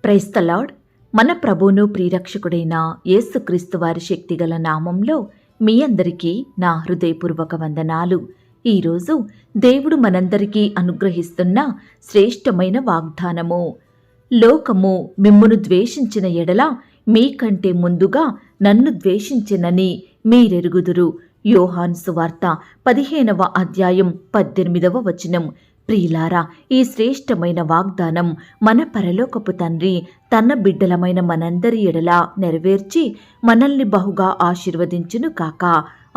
Praise the lord. మన ప్రభువును ప్రియరక్షకుడైన యేసుక్రీస్తు వారి శక్తిగల నామంలో మీ అందరికీ నా హృదయపూర్వక వందనాలు. ఈరోజు దేవుడు మనందరికీ అనుగ్రహిస్తున్న శ్రేష్టమైన వాగ్దానము. లోకము మిమ్మును ద్వేషించిన ఎడల మీకంటే ముందుగా నన్ను ద్వేషించినని మీరెరుగుదురు. యోహాను సువార్త 15వ అధ్యాయం 18వ వచనం. ప్రియులారా, ఈ శ్రేష్టమైన వాగ్దానం మన పరలోకపు తండ్రి తన బిడ్డలమైన మనందరి ఎడల నెరవేర్చి మనల్ని బహుగా ఆశీర్వదించును కాక.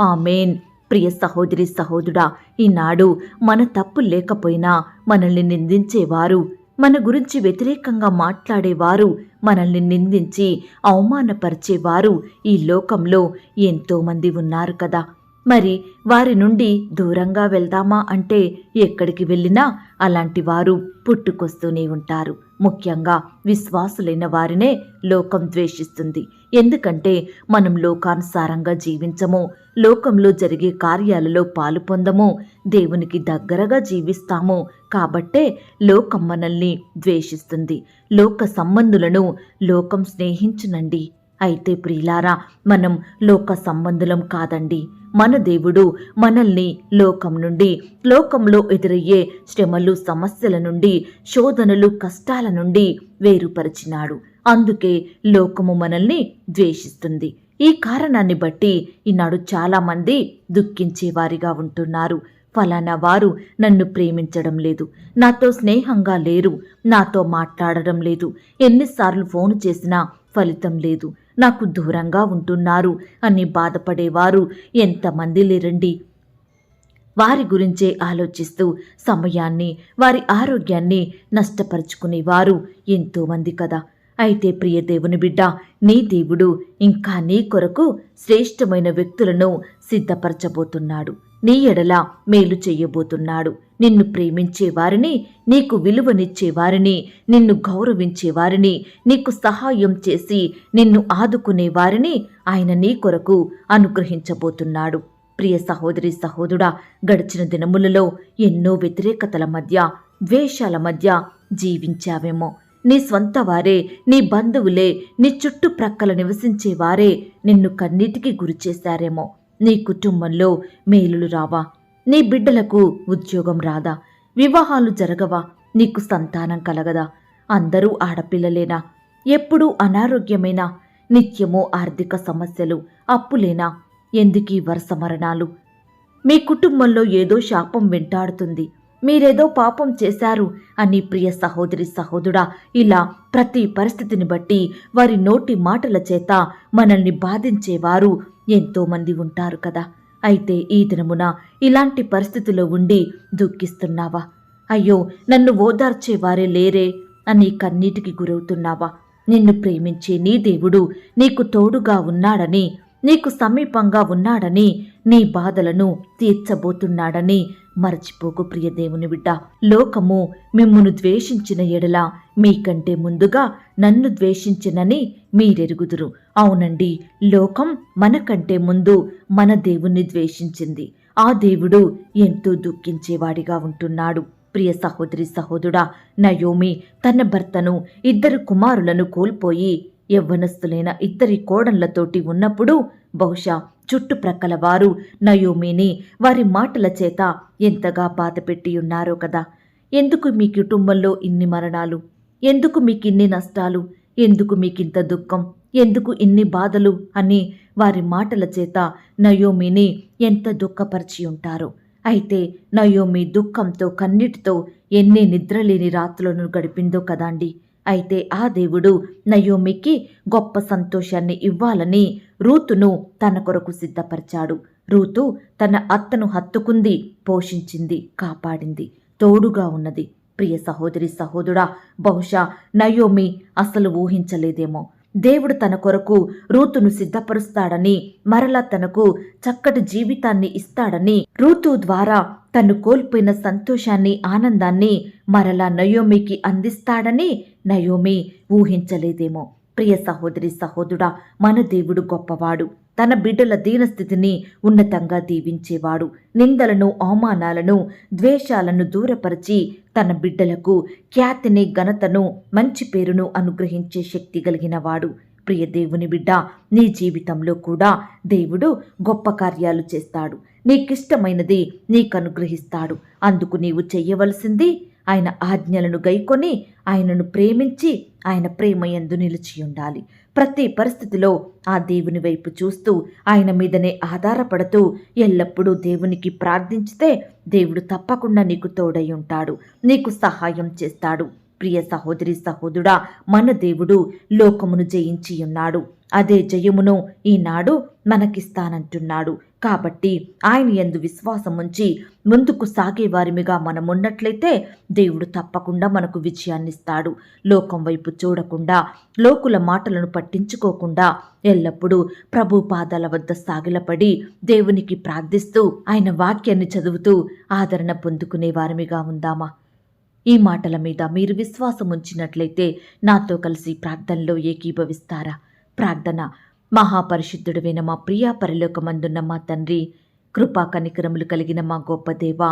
ఆమేన్. ప్రియ సహోదరి సహోదరుడా, ఈనాడు మన తప్పు లేకపోయినా మనల్ని నిందించేవారు, మన గురించి వ్యతిరేకంగా మాట్లాడేవారు, మనల్ని నిందించి అవమానపరిచేవారు ఈ లోకంలో ఎంతోమంది ఉన్నారు కదా. మరి వారి నుండి దూరంగా వెళ్దామా అంటే ఎక్కడికి వెళ్ళినా అలాంటి వారు పుట్టుకొస్తూనే ఉంటారు. ముఖ్యంగా విశ్వాసులైన వారినే లోకం ద్వేషిస్తుంది. ఎందుకంటే మనం లోకానుసారంగా జీవించము, లోకంలో జరిగే కార్యాలలో పాలు పొందము, దేవునికి దగ్గరగా జీవిస్తాము. కాబట్టే లోకం మనల్ని ద్వేషిస్తుంది. లోక సంబంధులను లోకం స్నేహించునండి. అయితే ప్రియులారా, మనం లోక సంబంధులం కాదండి. మన దేవుడు మనల్ని లోకం నుండి, లోకంలో ఎదురయ్యే శ్రమలు, సమస్యల నుండి, శోధనలు, కష్టాల నుండి వేరుపరిచినాడు. అందుకే లోకము మనల్ని ద్వేషిస్తుంది. ఈ కారణాన్ని బట్టి ఈనాడు చాలామంది దుఃఖించేవారిగా ఉంటున్నారు. ఫలానా వారు నన్ను ప్రేమించడం లేదు, నాతో స్నేహంగా లేరు, నాతో మాట్లాడడం లేదు, ఎన్నిసార్లు ఫోన్ చేసినా ఫలితం లేదు, నాకు దూరంగా ఉంటున్నారు అని బాధపడేవారు ఎంతమంది లేరండి. వారి గురించే ఆలోచిస్తూ సమయాన్ని, వారి ఆరోగ్యాన్ని నష్టపరుచుకునేవారు ఎంతోమంది కదా. అయితే ప్రియ దేవుని బిడ్డ, నీ దేవుడు ఇంకా నీ కొరకు శ్రేష్టమైన వ్యక్తులను సిద్ధపరచబోతున్నాడు. నీ ఎడల మేలు చెయ్యబోతున్నాడు. నిన్ను ప్రేమించేవారిని, నీకు విలువనిచ్చేవారిని, నిన్ను గౌరవించేవారిని, నీకు సహాయం చేసి నిన్ను ఆదుకునేవారిని ఆయన నీ కొరకు అనుగ్రహించబోతున్నాడు. ప్రియ సహోదరి సహోదరుడా, గడిచిన దినములలో ఎన్నో వ్యతిరేకతల మధ్య, ద్వేషాల మధ్య జీవించావేమో. నీ స్వంత వారే, నీ బంధువులే, నీ చుట్టుప్రక్కల నివసించేవారే నిన్ను కన్నీటికి గురిచేశారేమో. నీ కుటుంబంలో మేలులు రావా? నీ బిడ్డలకు ఉద్యోగం రాదా? వివాహాలు జరగవా? నీకు సంతానం కలగదా? అందరూ ఆడపిల్లలేనా? ఎప్పుడూ అనారోగ్యమేనా? నిత్యము ఆర్థిక సమస్యలు, అప్పులేనా? ఎందుకీ వరుస మరణాలు? మీ కుటుంబంలో ఏదో శాపం వెంటాడుతుంది, మీరేదో పాపం చేశారు అని ప్రియ సహోదరి సహోదరుడా, ఇలా ప్రతి పరిస్థితిని బట్టి వారి నోటి మాటల చేత మనల్ని బాధించేవారు ఎంతోమంది ఉంటారు కదా. అయితే ఈ దినమున ఇలాంటి పరిస్థితిలో ఉండి దుఃఖిస్తున్నావా? అయ్యో, నన్ను ఓదార్చేవారే లేరే అని కన్నీటికి గురవుతున్నావా? నిన్ను ప్రేమించే నీ దేవుడు నీకు తోడుగా ఉన్నాడని, నీకు సమీపంగా ఉన్నాడని, నీ బాధలను తీర్చబోతున్నాడని మరచిపోకు ప్రియ దేవుని బిడ్డ. లోకము మిమ్మును ద్వేషించిన ఎడల మీకంటే ముందుగా నన్ను ద్వేషించినని మీరెరుగుదురు. అవునండి, లోకం మనకంటే ముందు మన దేవుణ్ణి ద్వేషించింది. ఆ దేవుడు ఎంతో దుఃఖించేవాడిగా ఉంటున్నాడు. ప్రియ సహోదరి సహోదరుడా, నయోమి తన భర్తను, 2 కుమారులను కోల్పోయి యవ్వనస్తులైన 2 కోడళ్లతోటి ఉన్నప్పుడు బహుశా చుట్టుప్రక్కల వారు నయోమిని వారి మాటల చేత ఎంతగా బాధపెట్టి ఉన్నారో కదా. ఎందుకు మీ కుటుంబంలో ఇన్ని మరణాలు? ఎందుకు మీకిన్ని నష్టాలు? ఎందుకు మీకింత దుఃఖం? ఎందుకు ఇన్ని బాధలు అని వారి మాటల చేత నయోమిని ఎంత దుఃఖపరిచి ఉంటారో. అయితే నయోమి దుఃఖంతో, కన్నీటితో ఎన్ని నిద్రలేని రాత్రులను గడిపిందో కదాండి. అయితే ఆ దేవుడు నయోమికి గొప్ప సంతోషాన్ని ఇవ్వాలని రూతును తన కొరకు సిద్ధపరిచాడు. రూతు తన అత్తను హత్తుకుంది, పోషించింది, కాపాడింది, తోడుగా ఉన్నది. ప్రియ సహోదరి సహోదరుడా, బహుశా నయోమి అసలు ఊహించలేదేమో దేవుడు తన కొరకు రూతును సిద్ధపరుస్తాడని, మరలా తనకు చక్కటి జీవితాన్ని ఇస్తాడని, రూతు ద్వారా తను కోల్పోయిన సంతోషాన్ని, ఆనందాన్ని మరలా నయోమికి అందిస్తాడని నయోమి ఊహించలేదేమో. ప్రియ సహోదరి సహోదరుడా, మన దేవుడు గొప్పవాడు. తన బిడ్డల దీనస్థితిని ఉన్నతంగా దీవించేవాడు. నిందలను, అవమానాలను, ద్వేషాలను దూరపరిచి తన బిడ్డలకు ఖ్యాతిని, ఘనతను, మంచి పేరును అనుగ్రహించే శక్తి కలిగినవాడు. ప్రియ దేవుని బిడ్డ, నీ జీవితంలో కూడా దేవుడు గొప్ప కార్యాలు చేస్తాడు. నీకిష్టమైనది నీకు అనుగ్రహిస్తాడు. అందుకు నీవు చెయ్యవలసింది ఆయన ఆజ్ఞలను గైకొని ఆయనను ప్రేమించి ఆయన ప్రేమయందు నిలిచి ఉండాలి. ప్రతి పరిస్థితిలో ఆ దేవుని వైపు చూస్తూ ఆయన మీదనే ఆధారపడుతూ ఎల్లప్పుడూ దేవునికి ప్రార్థించితే దేవుడు తప్పకుండా నీకు తోడై ఉంటాడు, నీకు సహాయం చేస్తాడు. ప్రియ సహోదరి సహోదరుడా, మన దేవుడు లోకమును జయించి ఉన్నాడు. అదే జయమును ఈనాడు మనకిస్తానంటున్నాడు. కాబట్టి ఆయన యందు విశ్వాసం ఉంచి ముందుకు సాగే వారిమిగా మనమున్నట్లయితే దేవుడు తప్పకుండా మనకు విజయాన్నిస్తాడు. లోకం వైపు చూడకుండా, లోకుల మాటలను పట్టించుకోకుండా ఎల్లప్పుడూ ప్రభు పాదాల వద్ద సాగిలపడి దేవునికి ప్రార్థిస్తూ ఆయన వాక్యాన్ని చదువుతూ ఆదరణ పొందుకునే వారిమిగా ఉందామా? ఈ మాటల మీద మీరు విశ్వాసం ఉంచినట్లయితే నాతో కలిసి ప్రార్థనలో ఏకీభవిస్తారా? ప్రార్థన. మహాపరిశుద్ధుడైన మా ప్రియా పరలోకమందున్న మా తండ్రి, కృపా కనికరములు కలిగిన మా గొప్ప దేవా,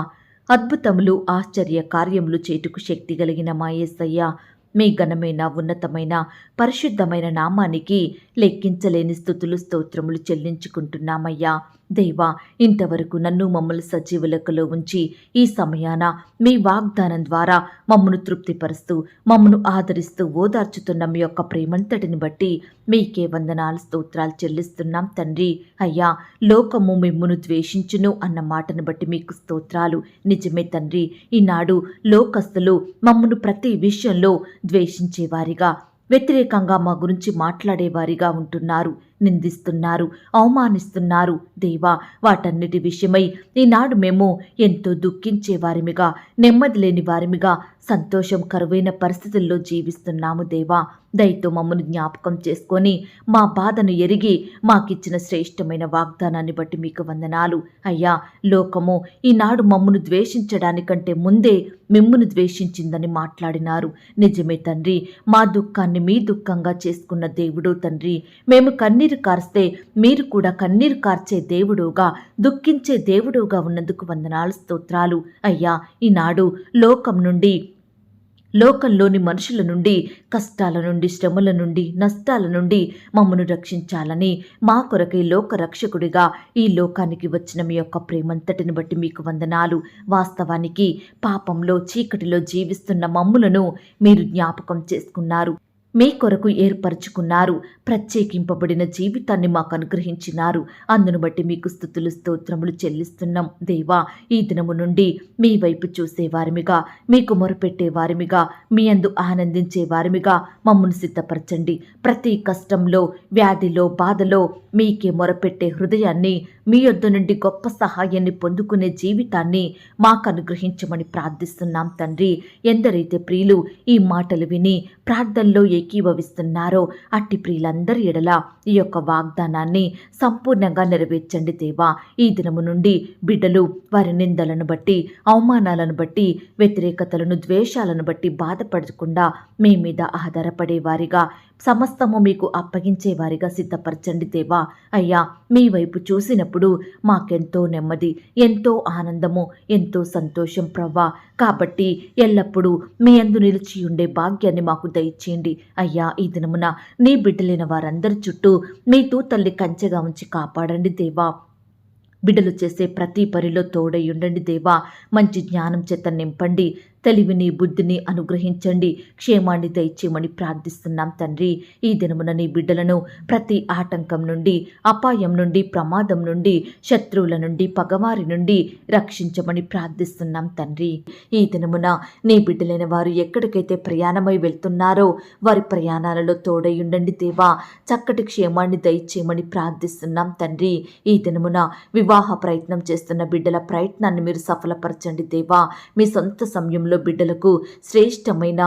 అద్భుతములు ఆశ్చర్య కార్యములు చేటుకు శక్తి కలిగిన మా యేసయ్య, మీ ఘనమైన ఉన్నతమైన పరిశుద్ధమైన నామానికి లెక్కించలేని స్తుతులు స్తోత్రములు చెల్లించుకుంటున్నామయ్యా. దేవా, ఇంతవరకు నన్ను మమ్మల్ని సజీవులకలో ఉంచి ఈ సమయాన మీ వాగ్దానం ద్వారా మమ్మను తృప్తిపరుస్తూ మమ్మను ఆదరిస్తూ ఓదార్చుతున్న మీ యొక్క ప్రేమంతటిని బట్టి మీకే వందనాలు స్తోత్రాలు చెల్లిస్తున్నాం తండ్రి. అయ్యా, లోకము మిమ్మును ద్వేషించును అన్న మాటను బట్టి మీకు స్తోత్రాలు. నిజమే తండ్రి, ఈనాడు లోకస్తులు మమ్మను ప్రతి విషయంలో ద్వేషించేవారిగా, వ్యతిరేకంగా మా గురించి మాట్లాడేవారిగా ఉంటున్నారు, నిందిస్తున్నారు, అవమానిస్తున్నారు. దేవా, వాటన్నిటి విషయమై ఈనాడు మేము ఎంతో దుఃఖించే వారిమిగా, నెమ్మది లేని వారిమిగా, సంతోషం కరువైన పరిస్థితుల్లో జీవిస్తున్నాము. దేవా, దయతో మమ్మను జ్ఞాపకం చేసుకొని మా బాధను ఎరిగి మాకిచ్చిన శ్రేష్టమైన వాగ్దానాన్ని బట్టి మీకు వందనాలు. అయ్యా, లోకము ఈనాడు మమ్మను ద్వేషించడానికంటే ముందే మిమ్మును ద్వేషించిందని మాట్లాడినారు. నిజమే తండ్రి, మా దుఃఖాన్ని మీ దుఃఖంగా చేసుకున్న దేవుడు తండ్రి. మేము కన్నీరు కార్స్తే మీరు కూడా కన్నీరు కార్చే దేవుడుగా, దుఃఖించే దేవుడుగా ఉన్నందుకు వందనాలు స్తోత్రాలు. అయ్యా, ఈనాడు లోకంలోని మనుషుల నుండి, కష్టాల నుండి, శ్రమల నుండి, నష్టాల నుండి మమ్మను రక్షించాలని మా కొరకై లోక రక్షకుడిగా ఈ లోకానికి వచ్చిన మీ యొక్క ప్రేమంతటిని బట్టి మీకు వందనాలు. వాస్తవానికి పాపంలో, చీకటిలో జీవిస్తున్న మమ్ములను మీరు జ్ఞాపకం చేసుకున్నారు, మీ కొరకు ఏర్పరచుకున్నారు, ప్రత్యేకింపబడిన జీవితాన్ని మాకు అనుగ్రహించినారు. అందును బట్టి మీకు స్తుతులు స్తోత్రములు చెల్లిస్తున్నాం. దేవా, ఈ దినము నుండి మీ వైపు చూసేవారిమిగా, మీకు మొరపెట్టేవారిమిగా, మీ అందు ఆనందించే వారిమిగా మమ్మల్ని సిద్ధపరచండి. ప్రతి కష్టంలో, వ్యాధిలో, బాధలో మీకే మొరపెట్టే హృదయాన్ని, మీ యొద్ద నుండి గొప్ప సహాయాన్ని పొందుకునే జీవితాన్ని మాకు అనుగ్రహించమని ప్రార్థిస్తున్నాం తండ్రి. ఎందరైతే ప్రియులు ఈ మాటలు విని ప్రార్థనలో ఏకీభవిస్తున్నారో అట్టి ప్రియులందరి ఎడల ఈ యొక్క వాగ్దానాన్ని సంపూర్ణంగా నెరవేర్చండి దేవా. ఈ దినము నుండి బిడ్డలు వారి నిందలను బట్టి, అవమానాలను బట్టి, వ్యతిరేకతలను, ద్వేషాలను బట్టి బాధపడకుండా మీ మీద ఆధారపడేవారిగా, సమస్తము మీకు అప్పగించేవారిగా సిద్ధపరచండి దేవా. అయ్యా, మీ వైపు చూసినప్పుడు మాకెంతో నెమ్మది, ఎంతో ఆనందము, ఎంతో సంతోషం ప్రవ్వా. కాబట్టి ఎల్లప్పుడూ మీ యందు నిలిచి ఉండే భాగ్యాన్ని మాకు దయచేయండి. అయ్యా, ఈ దినమున నీ బిడ్డలైన వారందరి చుట్టూ మీ తల్లి కంచెగా ఉంచి కాపాడండి దేవా. బిడ్డలు చేసే ప్రతి పనిలో తోడై ఉండండి దేవా. మంచి జ్ఞానం చేత నింపండి, తెలివిని, బుద్ధిని అనుగ్రహించండి, క్షేమాన్ని దయచేయమని ప్రార్థిస్తున్నాం తండ్రి. ఈ దినమున నీ బిడ్డలను ప్రతి ఆటంకం నుండి, అపాయం నుండి, ప్రమాదం నుండి, శత్రువుల నుండి, పగవారి నుండి రక్షించమని ప్రార్థిస్తున్నాం తండ్రి. ఈ దినమున నీ బిడ్డలైన వారు ఎక్కడికైతే ప్రయాణమై వెళ్తున్నారో వారి ప్రయాణాలలో తోడై ఉండండి దేవా. చక్కటి క్షేమాన్ని దయచేయమని ప్రార్థిస్తున్నాం తండ్రి. ఈ దినమున వివాహ ప్రయత్నం చేస్తున్న బిడ్డల ప్రయత్నాన్ని మీరు సఫలపరచండి దేవా. మీ సొంత సమయంలో కుటుంబంలో బిడ్డలకు శ్రేష్టమైన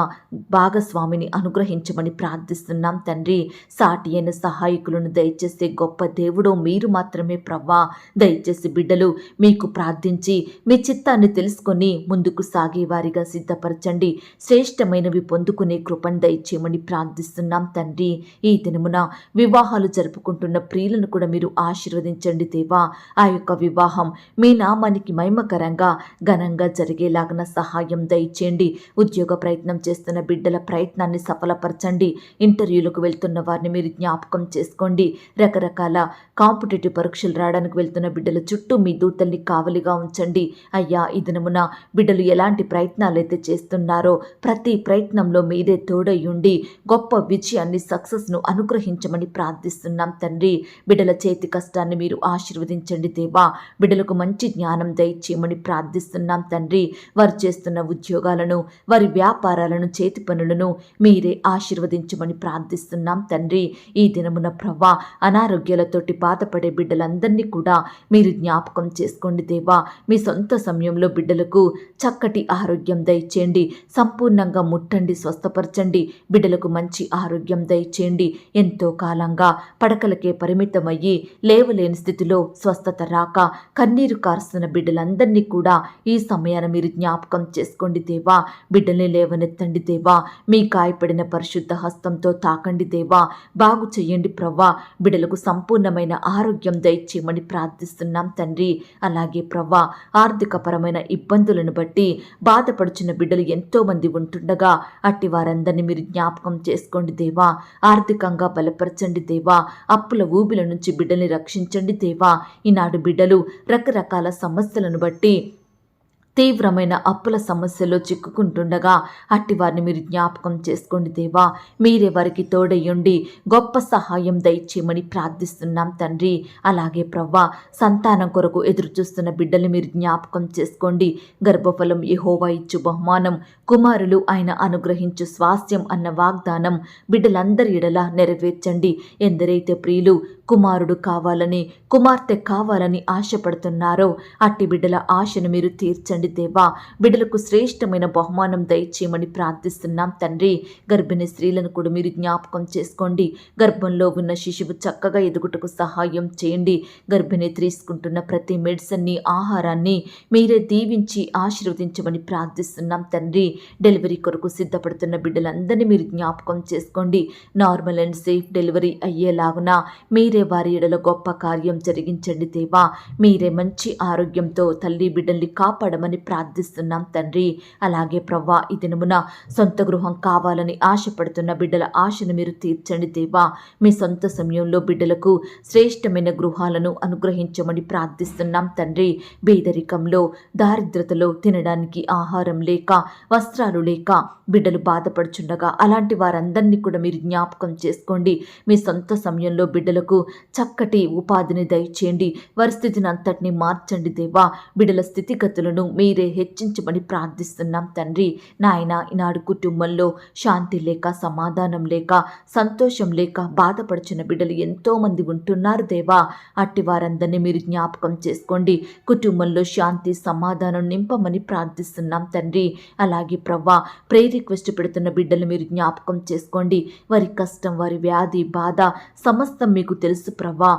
భాగస్వామిని అనుగ్రహించమని ప్రార్థిస్తున్నాం తండ్రి. సాటి అయిన సహాయకులను దయచేసే గొప్ప దేవుడో మీరు మాత్రమే ప్రవ్వా. దయచేసి బిడ్డలు మీకు ప్రార్థించి మీ చిత్తాన్ని తెలుసుకొని ముందుకు సాగేవారిగా సిద్ధపరచండి. శ్రేష్టమైనవి పొందుకునే కృపను దయచేయమని ప్రార్థిస్తున్నాం తండ్రి. ఈ దినమున వివాహాలు జరుపుకుంటున్న ప్రియులను కూడా మీరు ఆశీర్వదించండి దేవా. ఆ యొక్క వివాహం మీ నామానికి మహిమకరంగా ఘనంగా జరిగేలాగన సహాయం దయచేయండి. ఉద్యోగ ప్రయత్నం చేస్తున్న బిడ్డల ప్రయత్నాన్ని సఫలపరచండి. ఇంటర్వ్యూలకు వెళ్తున్న వారిని మీరు జ్ఞాపకం చేసుకోండి. రకరకాల కాంపిటేటివ్ పరీక్షలు రాయడానికి వెళ్తున్న బిడ్డల చుట్టూ మీ దూతల్ని కావలిగా ఉంచండి. అయ్యా, ఈ దినమున బిడ్డలు ఎలాంటి ప్రయత్నాలు అయితే చేస్తున్నారో ప్రతి ప్రయత్నంలో మీరే తోడయ్యుండి గొప్ప విజయాన్ని సక్సెస్ను అనుగ్రహించమని ప్రార్థిస్తున్నాం తండ్రి. బిడ్డల చేతి కష్టాన్ని మీరు ఆశీర్వదించండి దేవా. బిడ్డలకు మంచి జ్ఞానం దయచేయమని ప్రార్థిస్తున్నాం తండ్రి. వారు చేస్తున్న ఉద్యోగాలను, వారి వ్యాపారాలను, చేతి పనులను మీరే ఆశీర్వదించమని ప్రార్థిస్తున్నాం తండ్రి. ఈ దినమున ప్రవ్వా, అనారోగ్యాలతోటి బాధపడే బిడ్డలందరినీ కూడా మీరు జ్ఞాపకం చేసుకోండి దేవా. మీ సొంత సమయంలో బిడ్డలకు చక్కటి ఆరోగ్యం దయచేయండి. సంపూర్ణంగా ముట్టండి, స్వస్థపరచండి. బిడ్డలకు మంచి ఆరోగ్యం దయచేయండి. ఎంతో కాలంగా పడకలకే పరిమితమయ్యి లేవలేని స్థితిలో స్వస్థత రాక కన్నీరు కారుస్తున్న బిడ్డలందరినీ కూడా ఈ సమయాన మీరు జ్ఞాపకం చేసుకోండి దేవా. బిడ్డల్ని లేవనెత్తండి దేవా. మీ గాయపడిన పరిశుద్ధ హస్తంతో తాకండి దేవా. బాగు చెయ్యండి ప్రవ్వా. బిడ్డలకు సంపూర్ణమైన ఆరోగ్యం దయచేయమని ప్రార్థిస్తున్నాం తండ్రి. అలాగే ప్రవ్వా, ఆర్థికపరమైన ఇబ్బందులను బట్టి బాధపడుచున్న బిడ్డలు ఎంతో మంది ఉంటుండగా అట్టి వారందరినీ మీరు జ్ఞాపకం చేసుకోండి దేవా. ఆర్థికంగా బలపరచండి దేవా. అప్పుల ఊబిల నుంచి బిడ్డల్ని రక్షించండి దేవా. ఈనాడు బిడ్డలు రకరకాల సమస్యలను బట్టి తీవ్రమైన అప్పుల సమస్యలో చిక్కుకుంటుండగా అట్టి వారిని మీరు జ్ఞాపకం చేసుకోండి దేవా. మీరే వారికి తోడయ్యుండి గొప్ప సహాయం దయచేయమని ప్రార్థిస్తున్నాం తండ్రి. అలాగే ప్రవ్వా, సంతానం కొరకు ఎదురు చూస్తున్న బిడ్డల్ని మీరు జ్ఞాపకం చేసుకోండి. గర్భఫలం యెహోవా ఇచ్చు బహుమానం, కుమారులు ఆయన అనుగ్రహించు స్వాస్థ్యం అన్న వాగ్దానం బిడ్డలందరి ఎడల నెరవేర్చండి. ఎందరైతే ప్రియులు కుమారుడు కావాలని, కుమార్తె కావాలని ఆశపడుతున్నారో అట్టి బిడ్డల ఆశను మీరు తీర్చండి దేవా. బిడ్డలకు శ్రేష్టమైన బహుమానం దయచేయమని ప్రార్థిస్తున్నాం తండ్రి. గర్భిణీ స్త్రీలను కూడా మీరు జ్ఞాపకం చేసుకోండి. గర్భంలో ఉన్న శిశువు చక్కగా ఎదుగుటకు సహాయం చేయండి. గర్భిణీ తీసుకుంటున్న ప్రతి మెడిసిన్ని, ఆహారాన్ని మీరే దీవించి ఆశీర్వదించమని ప్రార్థిస్తున్నాం తండ్రి. డెలివరీ కొరకు సిద్ధపడుతున్న బిడ్డలందరినీ మీరు జ్ఞాపకం చేసుకోండి. నార్మల్ అండ్ సేఫ్ డెలివరీ అయ్యేలాగున మీరే వారి ఎడల గొప్ప కార్యం జరిగించండి దేవా. మీరే మంచి ఆరోగ్యంతో తల్లి బిడ్డల్ని కాపాడమని ప్రార్థిస్తున్నాం తండ్రి. అలాగే ప్రవ్వా, ఈ దినమున సొంత గృహం కావాలని ఆశపడుతున్న బిడ్డల ఆశను మీరు తీర్చండి దేవా. మీ సొంత సమయంలో బిడ్డలకు శ్రేష్టమైన గృహాలను అనుగ్రహించమని ప్రార్థిస్తున్నాం తండ్రి. పేదరికంలో, దారిద్రతలో తినడానికి ఆహారం లేక, వస్త్రాలు లేక బిడ్డలు బాధపడుచుండగా అలాంటి వారందరినీ కూడా మీరు జ్ఞాపకం చేసుకోండి. మీ సొంత సమయంలో బిడ్డలకు చక్కటి ఉపాధిని దయచేయండి. వారి స్థితిని అంతటినీ మార్చండి దేవా. బిడ్డల స్థితిగతులను మీరే హెచ్చించమని ప్రార్థిస్తున్నాం తండ్రి. నాయన, ఈనాడు కుటుంబంలో శాంతి లేక, సమాధానం లేక, సంతోషం లేక బాధపడుచున్న బిడ్డలు ఎంతో మంది ఉంటున్నారు దేవా. అట్టి వారందరినీ మీరు జ్ఞాపకం చేసుకోండి. కుటుంబంలో శాంతి, సమాధానం నింపమని ప్రార్థిస్తున్నాం తండ్రి. అలాగే ప్రవ్వా, ప్రేయర్ రిక్వెస్ట్ పెడుతున్న బిడ్డలు మీరు జ్ఞాపకం చేసుకోండి. వారి కష్టం, వారి వ్యాధి, బాధ సమస్తం మీకు తెలుసు ప్రవ్వా.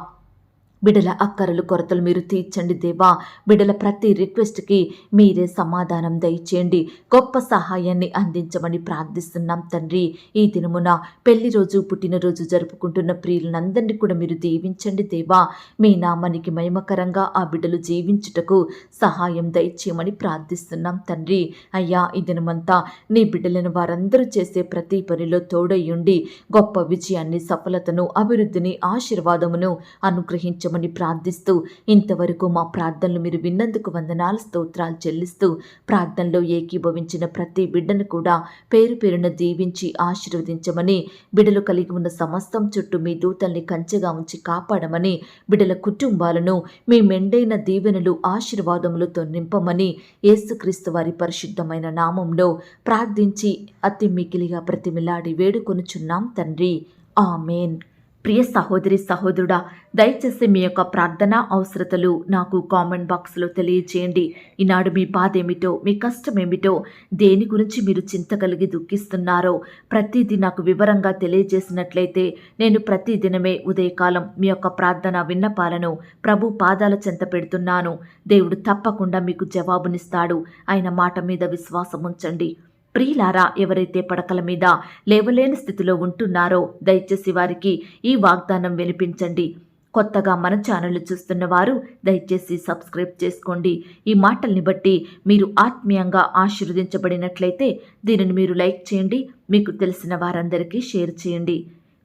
బిడ్డల అక్కరలు, కొరతలు మీరు తీర్చండి దేవా. బిడ్డల ప్రతి రిక్వెస్ట్కి మీరే సమాధానం దయచేయండి. గొప్ప సహాయాన్ని అందించమని ప్రార్థిస్తున్నాం తండ్రి. ఈ దినమున పెళ్లి రోజు, పుట్టినరోజు జరుపుకుంటున్న ప్రియులందరినీ కూడా మీరు దీవించండి దేవా. మీ నామానికి మహిమకరంగా ఆ బిడ్డలు జీవించుటకు సహాయం దయచేయమని ప్రార్థిస్తున్నాం తండ్రి. అయ్యా, ఈ దినమంతా నీ బిడ్డలను వారందరూ చేసే ప్రతి పనిలో తోడయ్యుండి గొప్ప విజయాన్ని, సఫలతను, అభివృద్ధిని, ఆశీర్వాదమును అనుగ్రహించమని ప్రార్థిస్తూ ఇంతవరకు మా ప్రార్థనలు మీరు విన్నందుకు వందనాలు, స్తోత్రాలు చెల్లిస్తూ ప్రార్థనలో ఏకీభవించిన ప్రతి బిడ్డను కూడా పేరు పేరున దీవించి ఆశీర్వదించమని, బిడ్డలు కలిగి ఉన్న సమస్తం చుట్టూ మీ దూతల్ని కంచెగా ఉంచి కాపాడమని, బిడ్డల కుటుంబాలను మీ మెండైన దీవెనలు, ఆశీర్వాదములతో నింపమని యేసుక్రీస్తు వారి పరిశుద్ధమైన నామంలో ప్రార్థించి అతి మికిలిగా ప్రతిమిలాడి వేడుకొనుచున్నాం తండ్రి. ఆమేన్. ప్రియ సహోదరి సహోదరుడా, దయచేసి మీ యొక్క ప్రార్థన అవసరతలు నాకు కామెంట్ బాక్స్లో తెలియచేయండి. ఈనాడు మీ బాధ ఏమిటో, మీ కష్టం ఏమిటో, దేని గురించి మీరు చింత కలిగి దుఃఖిస్తున్నారో ప్రతిదీ నాకు వివరంగా తెలియజేసినట్లయితే నేను ప్రతిదినమే ఉదయకాలం మీ యొక్క ప్రార్థన విన్నపాలను ప్రభు పాదాల చెంత పెడుతున్నాను. దేవుడు తప్పకుండా మీకు జవాబునిస్తాడు. ఆయన మాట మీద విశ్వాసం ఉంచండి. ప్రియులారా, ఎవరైతే పడకల మీద లేవలేని స్థితిలో ఉంటున్నారో దయచేసి వారికి ఈ వాగ్దానం వినిపించండి. కొత్తగా మన ఛానల్ చూస్తున్న వారు దయచేసి సబ్స్క్రైబ్ చేసుకోండి. ఈ మాటల్ని బట్టి మీరు ఆత్మీయంగా ఆశీర్వదించబడినట్లయితే దీనిని మీరు లైక్ చేయండి, మీకు తెలిసిన వారందరికీ షేర్ చేయండి.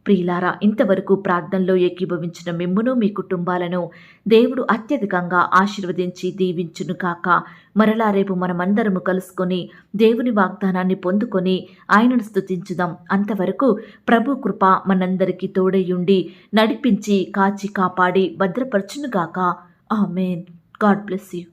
ప్రియులారా, ఇంతవరకు ప్రార్థనలో ఏకీభవించిన మిమ్మును మీ కుటుంబాలను దేవుడు అత్యధికంగా ఆశీర్వదించి దీవించును కాక. మరలా రేపు మనమందరము కలుసుకొని దేవుని వాగ్దానాన్ని పొందుకొని ఆయనను స్తుతించుదాం. అంతవరకు ప్రభు కృప మనందరికీ తోడయుండి నడిపించి కాచి కాపాడి భద్రపరచునుగాక. ఆమేన్. God bless you.